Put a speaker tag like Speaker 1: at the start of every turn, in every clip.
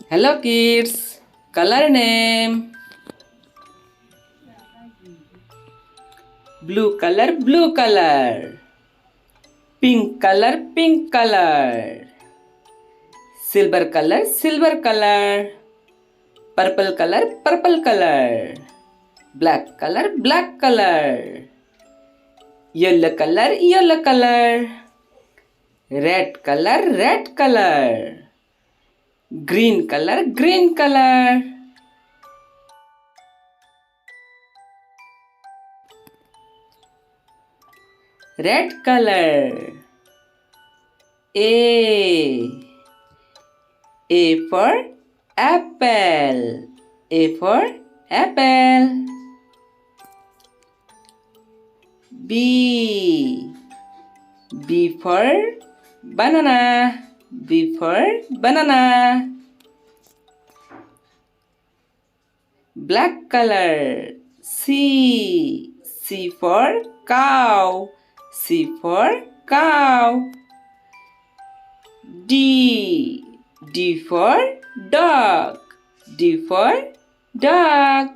Speaker 1: Hello kids. Color name. Blue color, blue color. Pink color, pink color. Silver color, silver color. Purple color, purple color. Black color, black color. Yellow color, yellow color. Red color, red color. Green color, green color. Red color. A for apple. A for apple. B for banana. B for banana. Black color. C for cow. C for cow. D for dog. D for dog.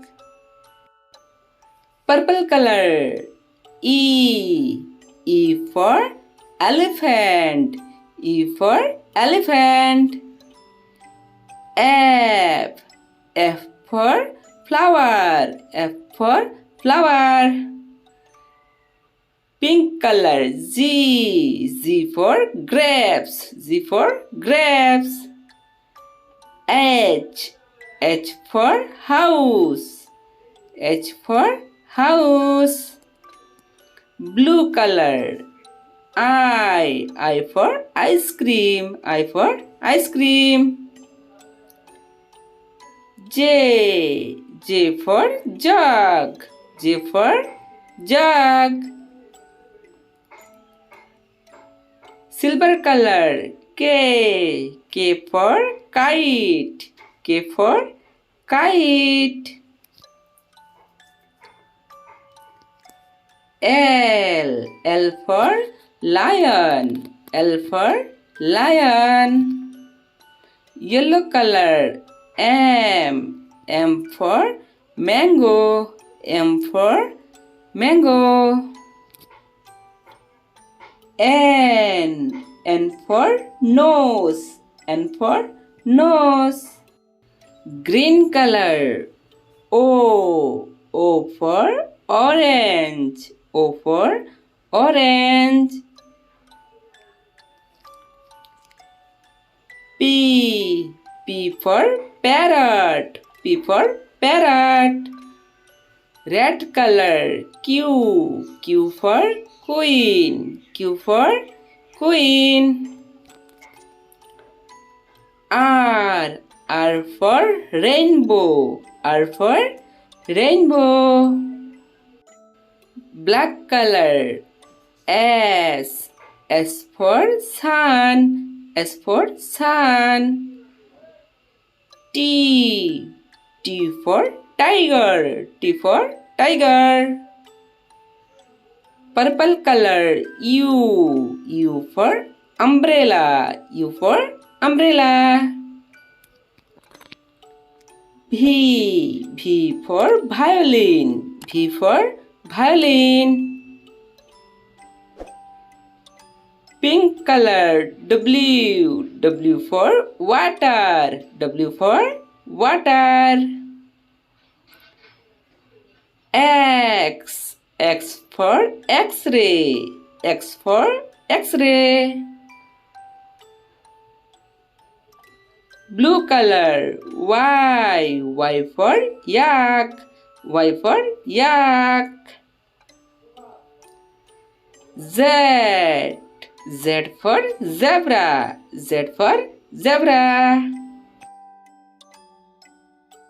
Speaker 1: Purple color. E for elephant. E for elephant. F for flower. F for flower. Pink color. Z for grapes. Z for grapes. H for house. H for house. Blue color. I for ice cream. I for ice cream. J for jug. J for jug. Silver color. K for kite. K for kite. L for lion. L for lion. Yellow color. M for mango. M for mango. N for nose. N for nose. Green color. O for orange. O for orange. P for parrot. P for parrot. Red color. Q for queen. Q for queen. R for rainbow. R for rainbow. Black color. S for sun. S for sun. T for tiger. T for tiger. Purple color. U for umbrella. U for umbrella. V for violin. V for violin. Pink color. W for water. W for water. X for X-ray. X for X-ray. Blue color. Y for yak. Y for yak. Z for zebra. Z for zebra.